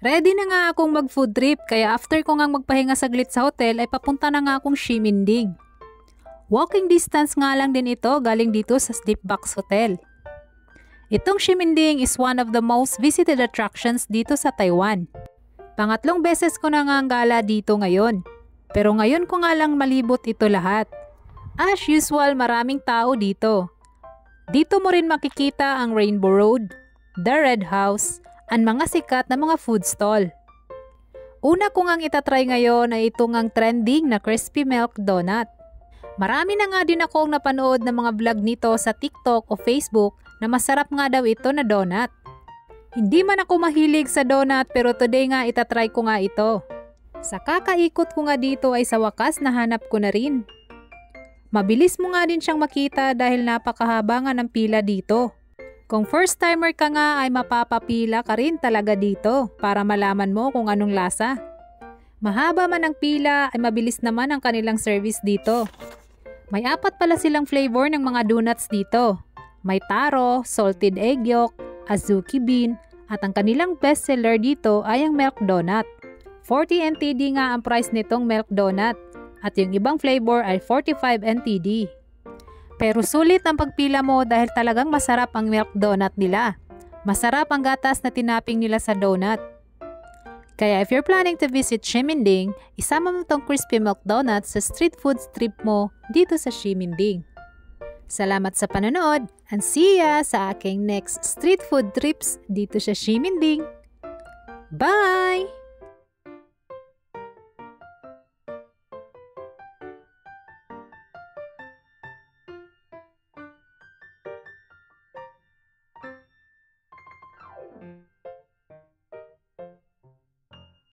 Ready na nga akong mag-food trip kaya after ko ngang magpahinga saglit sa hotel ay papunta na nga akong Ximending. Walking distance nga lang din ito galing dito sa Sleepbox Hotel. Itong Ximending is one of the most visited attractions dito sa Taiwan. Pangatlong beses ko na nga ang gala dito ngayon. Pero ngayon ko nga lang malibot ito lahat. As usual, maraming tao dito. Dito mo rin makikita ang Rainbow Road, The Red House, ang mga sikat na mga food stall. Una ko ngang itatry ngayon ay ito ngang trending na crispy milk donut. Marami na nga din akong napanood ng mga vlog nito sa TikTok o Facebook na masarap nga daw ito na donut. Hindi man ako mahilig sa donut pero today nga itatry ko nga ito. Sa kakaikot ko nga dito ay sa wakas nahanap ko na rin. Mabilis mo nga din siyang makita dahil napakahaba nga ng pila dito. Kung first timer ka nga ay mapapapila ka rin talaga dito para malaman mo kung anong lasa. Mahaba man ang pila ay mabilis naman ang kanilang service dito. May 4 pala silang flavor ng mga donuts dito. May taro, salted egg yolk, azuki bean, at ang kanilang best seller dito ay ang milk donut. 40 NTD nga ang price nitong milk donut at yung ibang flavor ay 45 NTD. Pero sulit ang pagpila mo dahil talagang masarap ang milk donut nila. Masarap ang gatas na tinaping nila sa donut. Kaya if you're planning to visit Ximending, isama mo tong crispy milk donut sa street food trip mo dito sa Ximending. Salamat sa panonood and see ya sa aking next street food trips dito sa Ximending. Bye!